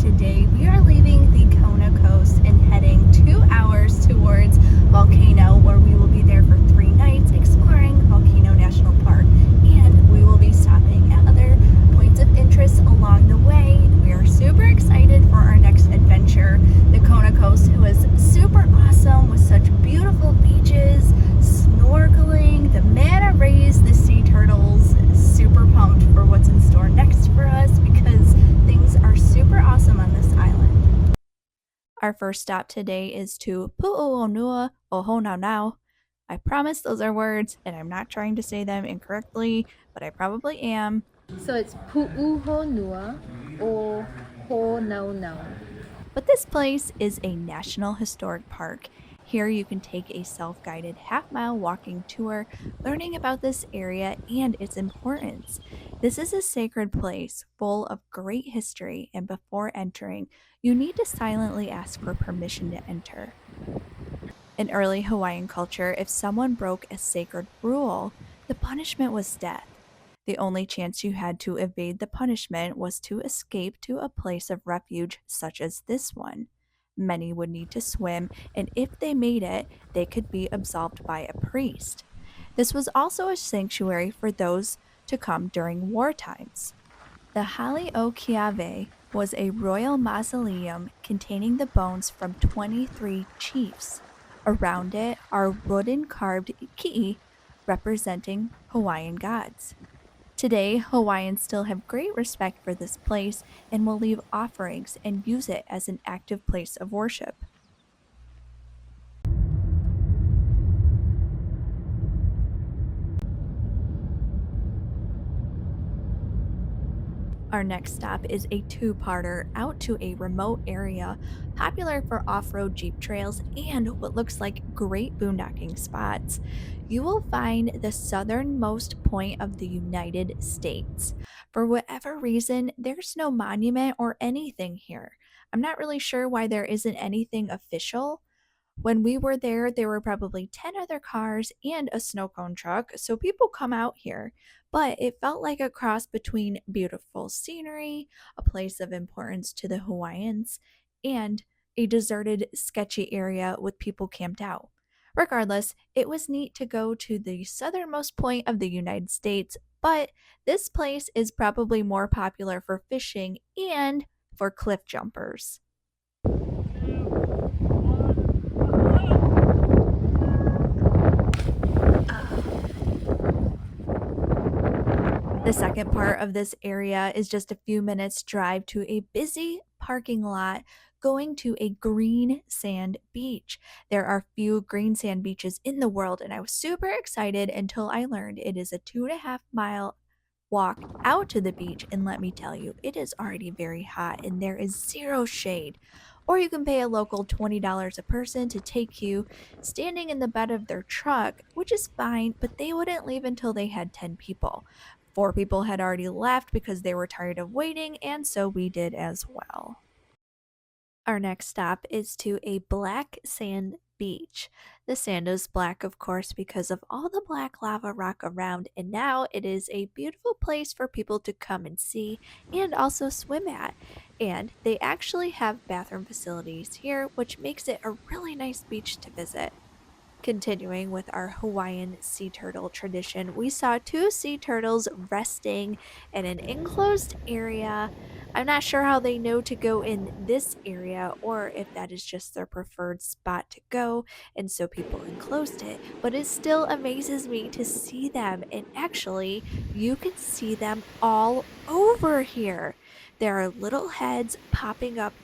Today we are leaving the Kona coast and heading 2 hours towards Volcano, where we will be there for 3 nights exploring Volcano National Park, and we will be stopping at other points of interest along the way. We are super excited for our next adventure. The Kona coast was super awesome with such beautiful beaches, snorkeling, the manta rays, the sea turtles. Super pumped for what's in store next for us because things are super awesome on this island. Our first stop today is to Pu'uhonua or Honaunau. I promise those are words and I'm not trying to say them incorrectly, but I probably am. So it's Pu'uhonua or Honaunau. But this place is a National Historic Park. Here you can take a self-guided half-mile walking tour, learning about this area and its importance. This is a sacred place full of great history, and before entering, you need to silently ask for permission to enter. In early Hawaiian culture, if someone broke a sacred rule, the punishment was death. The only chance you had to evade the punishment was to escape to a place of refuge such as this one. Many would need to swim, and if they made it, they could be absolved by a priest. This was also a sanctuary for those to come during war times. The Halina was a royal mausoleum containing the bones from 23 chiefs. Around it are wooden carved ki'i representing Hawaiian gods. Today, Hawaiians still have great respect for this place and will leave offerings and use it as an active place of worship. Our next stop is a two-parter out to a remote area popular for off-road jeep trails and what looks like great boondocking spots. You will find the southernmost point of the United States. For whatever reason, there's no monument or anything here. I'm not really sure why there isn't anything official. When we were there were probably 10 other cars and a snow cone truck, so people come out here. But it felt like a cross between beautiful scenery, a place of importance to the Hawaiians, and a deserted, sketchy area with people camped out. Regardless, it was neat to go to the southernmost point of the United States, but this place is probably more popular for fishing and for cliff jumpers. The second part of this area is just a few minutes drive to a busy parking lot going to a green sand beach. There are few green sand beaches in the world, and I was super excited until I learned it is a 2.5 mile walk out to the beach, and let me tell you, it is already very hot and there is zero shade. Or you can pay a local $20 a person to take you standing in the bed of their truck, which is fine, but they wouldn't leave until they had 10 people. 4 people had already left because they were tired of waiting, and so we did as well. Our next stop is to a black sand beach. The sand is black, of course, because of all the black lava rock around, and now it is a beautiful place for people to come and see and also swim at. And they actually have bathroom facilities here, which makes it a really nice beach to visit. Continuing with our Hawaiian sea turtle tradition, we saw 2 sea turtles resting in an enclosed area. I'm not sure how they know to go in this area or if that is just their preferred spot to go, and so people enclosed it, but it still amazes me to see them, and actually, you can see them all over here. There are little heads popping up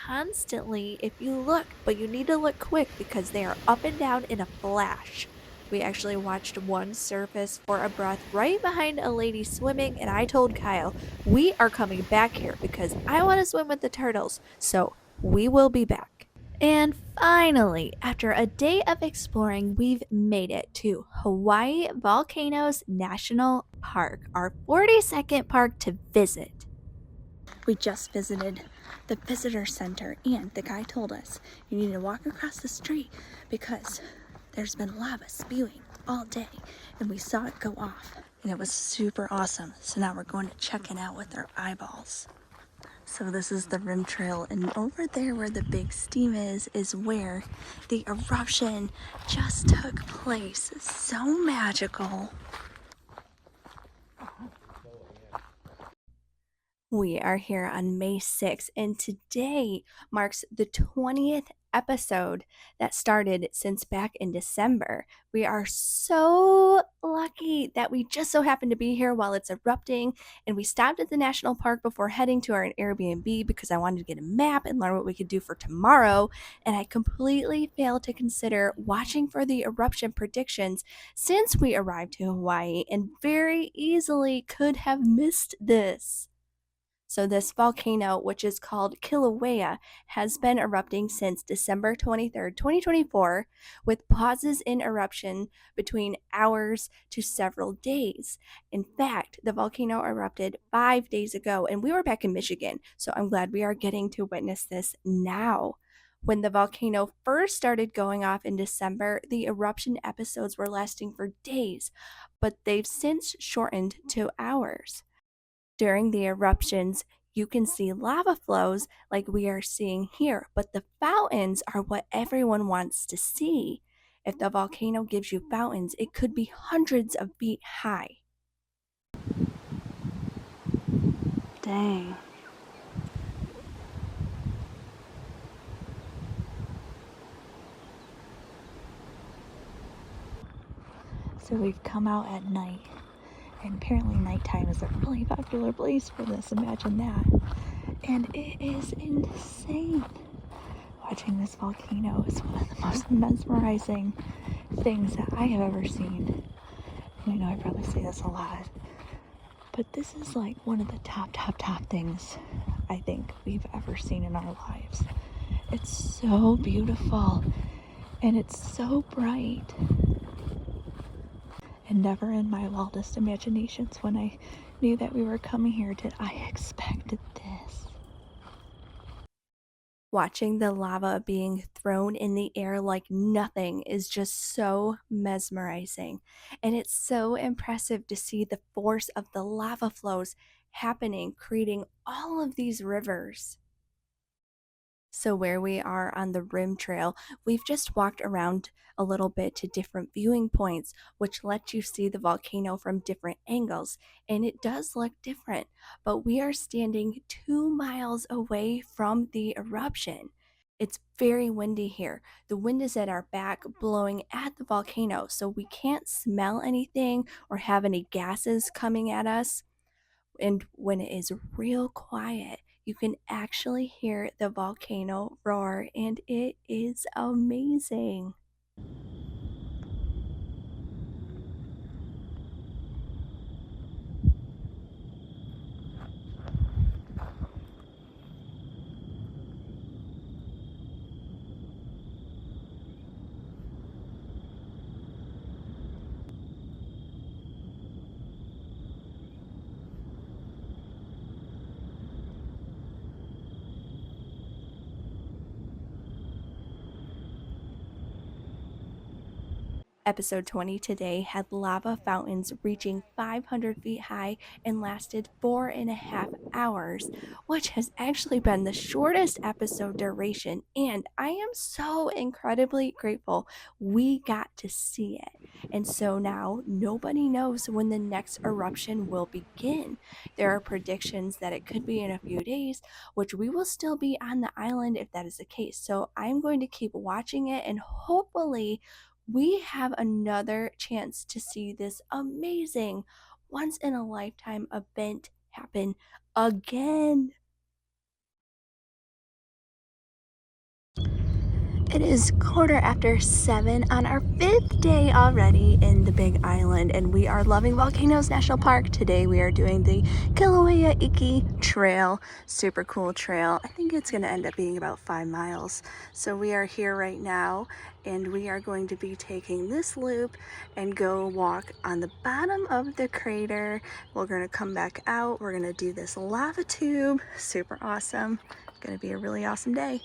constantly if you look, but you need to look quick because they are up and down in a flash. We actually watched one surface for a breath right behind a lady swimming, and I told Kyle, we are coming back here because I want to swim with the turtles, so we will be back. And finally, after a day of exploring, we've made it to Hawaii Volcanoes National Park, our 42nd park to visit. We just visited the visitor center, and the guy told us you need to walk across the street because there's been lava spewing all day, and we saw it go off, and it was super awesome. So now we're going to check it out with our eyeballs. So this is the rim trail, and over there where the big steam is where the eruption just took place. So magical. We are here on May 6th, and today marks the 20th episode that started since back in December. We are so lucky that we just so happened to be here while it's erupting, and we stopped at the national park before heading to our Airbnb because I wanted to get a map and learn what we could do for tomorrow, and I completely failed to consider watching for the eruption predictions since we arrived to Hawaii and very easily could have missed this. So, this volcano, which is called Kilauea, has been erupting since December 23rd, 2024, with pauses in eruption between hours to several days. In fact, the volcano erupted 5 days ago, and we were back in Michigan, so I'm glad we are getting to witness this now. When the volcano first started going off in December, the eruption episodes were lasting for days, but they've since shortened to hours. During the eruptions, you can see lava flows like we are seeing here, but the fountains are what everyone wants to see. If the volcano gives you fountains, it could be hundreds of feet high. Dang. So we've come out at night, and apparently nighttime is a really popular place for this. Imagine that. And it is insane. Watching this volcano is one of the most mesmerizing things that I have ever seen. And I know I probably say this a lot, but this is like one of the top things I think we've ever seen in our lives. It's so beautiful and it's so bright. And never in my wildest imaginations when I knew that we were coming here did I expect this. Watching the lava being thrown in the air like nothing is just so mesmerizing. And it's so impressive to see the force of the lava flows happening, creating all of these rivers. So, where we are on the rim trail, we've just walked around a little bit to different viewing points, which let you see the volcano from different angles. And it does look different, but we are standing 2 miles away from the eruption. It's very windy here. The wind is at our back, blowing at the volcano, so we can't smell anything or have any gases coming at us. And when it is real quiet, you can actually hear the volcano roar, and it is amazing. Episode 20 today had lava fountains reaching 500 feet high and lasted 4.5 hours, which has actually been the shortest episode duration. And I am so incredibly grateful we got to see it. And so now nobody knows when the next eruption will begin. There are predictions that it could be in a few days, which we will still be on the island if that is the case. So I'm going to keep watching it, and hopefully we have another chance to see this amazing once in a lifetime event happen again. It is 7:15 on our 5th day already in the Big Island, and we are loving Volcanoes National Park. Today we are doing the Kilauea Iki Trail, super cool trail. I think it's going to end up being about 5 miles. So we are here right now, and we are going to be taking this loop and go walk on the bottom of the crater. We're going to come back out. We're going to do this lava tube. Super awesome. It's going to be a really awesome day.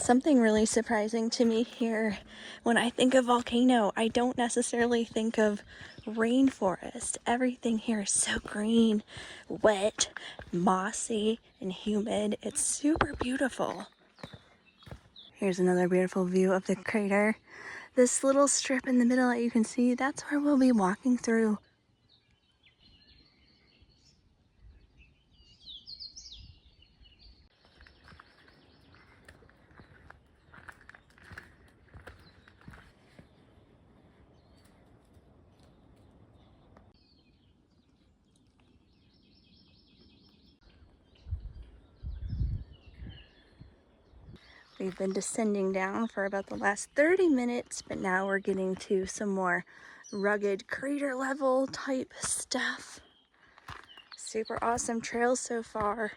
Something really surprising to me here. When I think of volcano, I don't necessarily think of rainforest. Everything here is so green, wet, mossy, and humid. It's super beautiful. Here's another beautiful view of the crater. This little strip in the middle that you can see, that's where we'll be walking through. We've been descending down for about the last 30 minutes, but now we're getting to some more rugged crater level type stuff. Super awesome trails so far.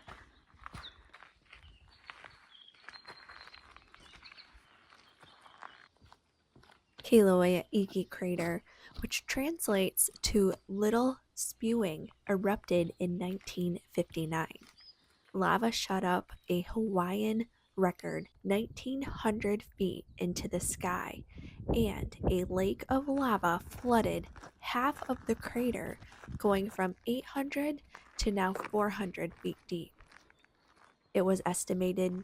Kilauea crater, which translates to Little Spewing, erupted in 1959. Lava shot up a Hawaiian record 1,900 feet into the sky, and a lake of lava flooded half of the crater, going from 800 to now 400 feet deep. It was estimated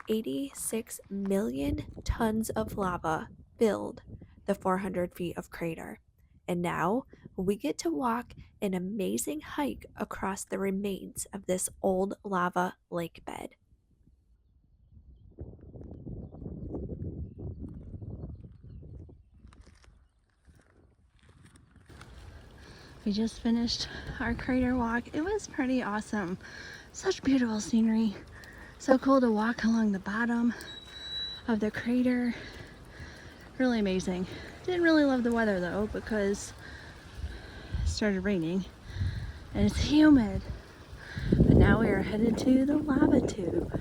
86 million tons of lava filled the 400 feet of crater. And now we get to walk an amazing hike across the remains of this old lava lake bed. We just finished our crater walk. It was pretty awesome. Such beautiful scenery. So cool to walk along the bottom of the crater. Really amazing. Didn't really love the weather though, because it started raining and it's humid. But now we are headed to the lava tube.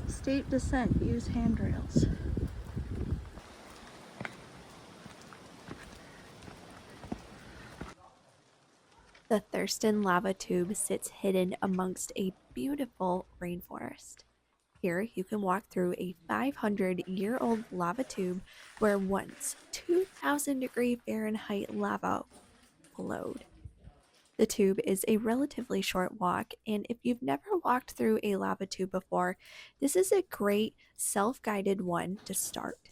Steep descent, use handrails. The Thurston lava tube sits hidden amongst a beautiful rainforest. Here you can walk through a 500-year-old lava tube where once 2,000-degree Fahrenheit lava flowed. The tube is a relatively short walk, and if you've never walked through a lava tube before, this is a great self-guided one to start.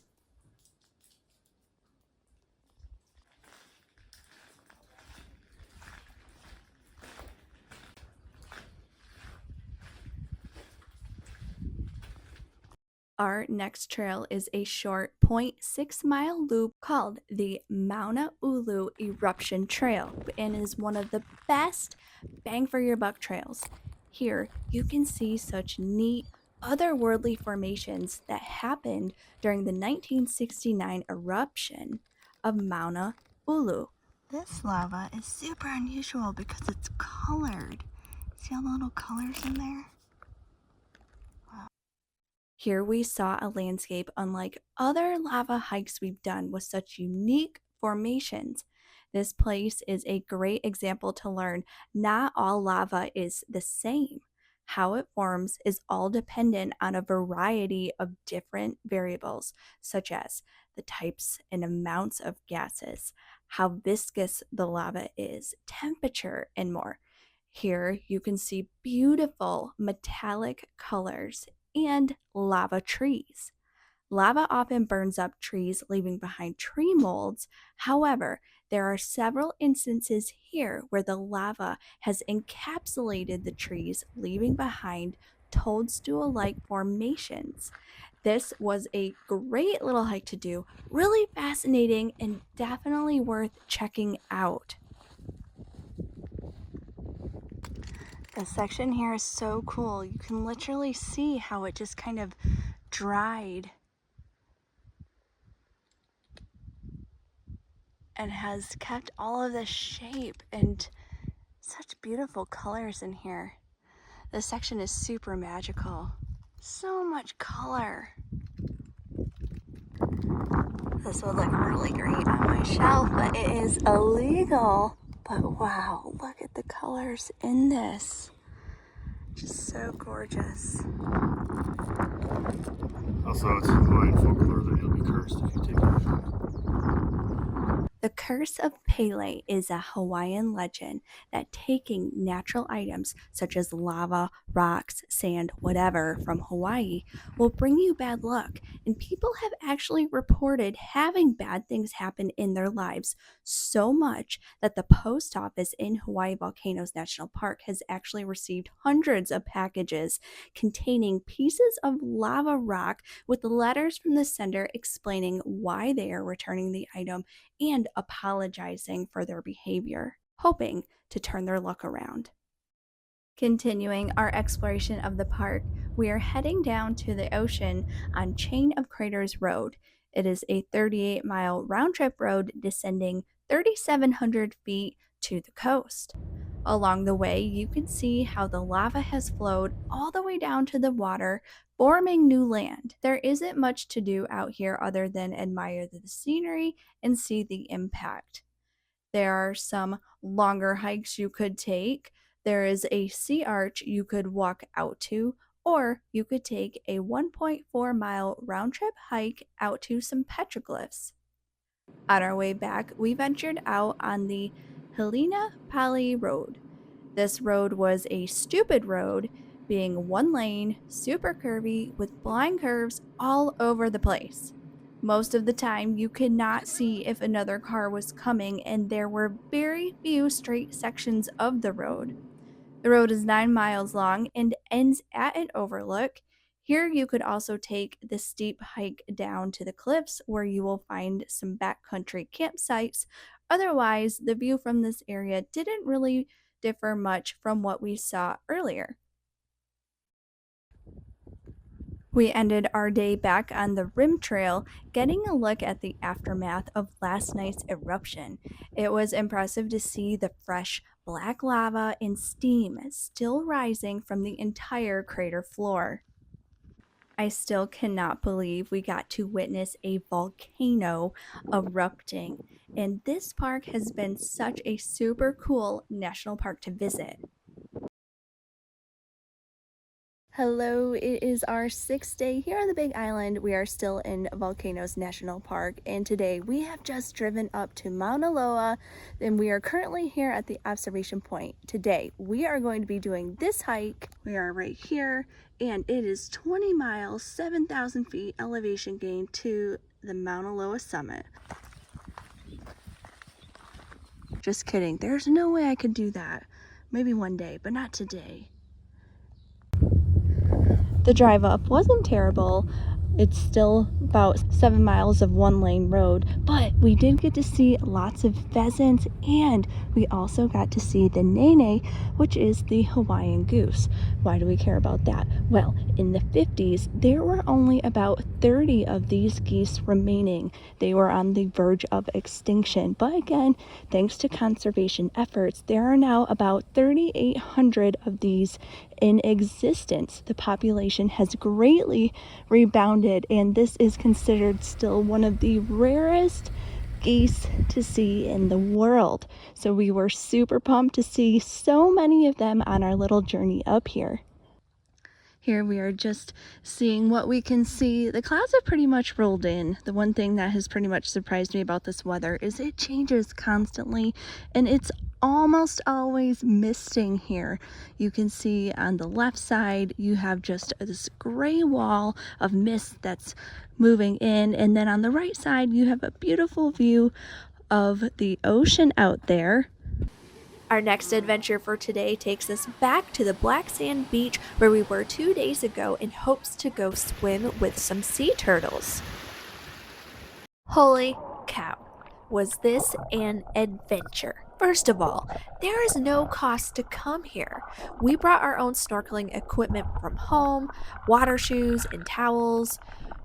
Our next trail is a short 0.6-mile loop called the Mauna Loa Eruption Trail and is one of the best bang for your buck trails. Here you can see such neat otherworldly formations that happened during the 1969 eruption of Mauna Loa. This lava is super unusual because it's colored. See all the little colors in there? Here we saw a landscape unlike other lava hikes we've done with such unique formations. This place is a great example to learn not all lava is the same. How it forms is all dependent on a variety of different variables, such as the types and amounts of gases, how viscous the lava is, temperature, and more. Here you can see beautiful metallic colors and lava trees. Lava often burns up trees, leaving behind tree molds. However, there are several instances here where the lava has encapsulated the trees, leaving behind toadstool-like formations. This was a great little hike to do, really fascinating and definitely worth checking out. This section here is so cool. You can literally see how it just kind of dried and has kept all of the shape and such beautiful colors in here. This section is super magical. So much color. This would look really great on my shelf, but it is illegal. But wow, look at the colors in this. Just so gorgeous. Also, it's Hawaiian folklore that you'll be cursed if you take it. The Curse of Pele is a Hawaiian legend that taking natural items such as lava, rocks, sand, whatever from Hawaii will bring you bad luck, and people have actually reported having bad things happen in their lives so much that the post office in Hawaii Volcanoes National Park has actually received hundreds of packages containing pieces of lava rock with letters from the sender explaining why they are returning the item and apologizing for their behavior, hoping to turn their luck around. Continuing our exploration of the park, we are heading down to the ocean on Chain of Craters Road. It is a 38-mile round-trip road descending 3,700 feet to the coast. Along the way, you can see how the lava has flowed all the way down to the water, forming new land. There isn't much to do out here other than admire the scenery and see the impact. There are some longer hikes you could take. There is a sea arch you could walk out to, or you could take a 1.4-mile round trip hike out to some petroglyphs. On our way back, we ventured out on the Halina Pali Road. This road was a stupid road, being one lane, super curvy, with blind curves all over the place. Most of the time, you could not see if another car was coming, and there were very few straight sections of the road. The road is 9 miles long and ends at an overlook. Here, you could also take the steep hike down to the cliffs where you will find some backcountry campsites. Otherwise, the view from this area didn't really differ much from what we saw earlier. We ended our day back on the Rim Trail, getting a look at the aftermath of last night's eruption. It was impressive to see the fresh black lava and steam still rising from the entire crater floor. I still cannot believe we got to witness a volcano erupting, and this park has been such a super cool national park to visit. Hello, it is our 6th day here on the Big Island. We are still in Volcanoes National Park, and today we have just driven up to Mauna Loa, and we are currently here at the observation point. Today, we are going to be doing this hike. We are right here, and it is 20 miles, 7,000 feet elevation gain to the Mauna Loa summit. Just kidding, there's no way I could do that. Maybe one day, but not today. The drive up wasn't terrible. It's still about 7 miles of one-lane road, but we did get to see lots of pheasants, and we also got to see the nene, which is the Hawaiian goose. Why do we care about that? Well, in the 50s, there were only about 30 of these geese remaining. They were on the verge of extinction, but again, thanks to conservation efforts, there are now about 3,800 of these in existence. The population has greatly rebounded, and this is considered still one of the rarest geese to see in the world. So we were super pumped to see so many of them on our little journey up here. Here we are just seeing what we can see. The clouds have pretty much rolled in. The one thing that has pretty much surprised me about this weather is it changes constantly, and it's almost always misting here. You can see on the left side you have just this gray wall of mist that's moving in, and then on the right side you have a beautiful view of the ocean out there. Our next adventure for today takes us back to the black sand beach where we were 2 days ago in hopes to go swim with some sea turtles. Holy cow, was this an adventure? First of all, there is no cost to come here. We brought our own snorkeling equipment from home, water shoes and towels.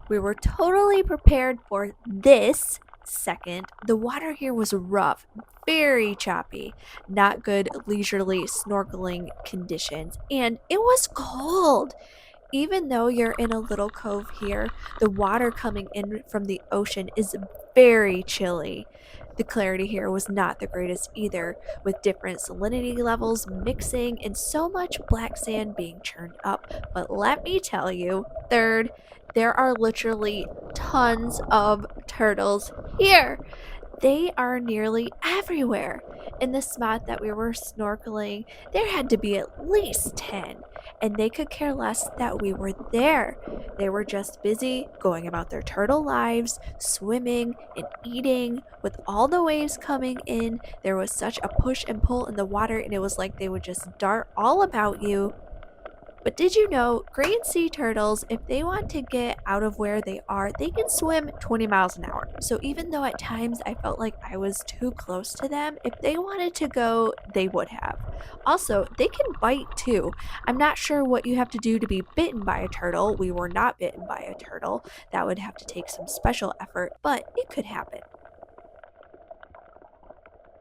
We were totally prepared for this. Second, the water here was rough, very choppy, not good leisurely snorkeling conditions, and it was cold. Even though you're in a little cove here, the water coming in from the ocean is very chilly. The clarity here was not the greatest either, with different salinity levels mixing and so much black sand being churned up. But let me tell you, third, there are literally tons of turtles here. They are nearly everywhere. In the spot that we were snorkeling, there had to be at least 10, and they could care less that we were there. They were just busy going about their turtle lives, swimming and eating. With all the waves coming in, there was such a push and pull in the water, and it was like they would just dart all about you. But did you know great sea turtles, if they want to get out of where they are, they can swim 20 miles an hour. So even though at times I felt like I was too close to them, if they wanted to go, they would have. Also, they can bite too. I'm not sure what you have to do to be bitten by a turtle. We were not bitten by a turtle. That would have to take some special effort, but it could happen.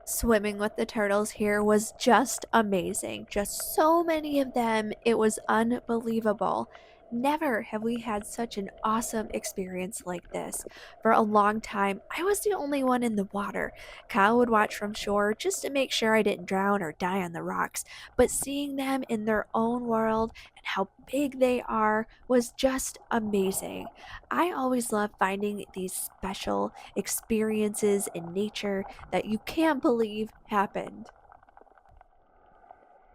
Swimming with the turtles here was just amazing. Just so many of them. It was unbelievable. Never have we had such an awesome experience like this. For a long time, I was the only one in the water. Kyle would watch from shore just to make sure I didn't drown or die on the rocks. But seeing them in their own world and how big they are was just amazing. I always love finding these special experiences in nature that you can't believe happened.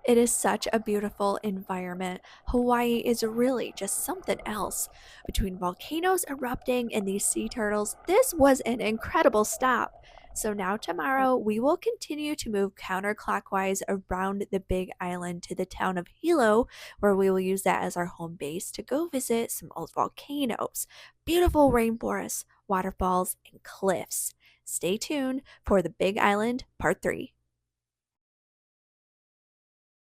It is such a beautiful environment. Hawaii is really just something else. Between volcanoes erupting and these sea turtles, this was an incredible stop. So now tomorrow we will continue to move counterclockwise around the big island to the town of Hilo, where we will use that as our home base to go visit some old volcanoes, beautiful rainforests, waterfalls, and cliffs. Stay tuned for the Big Island Part 3.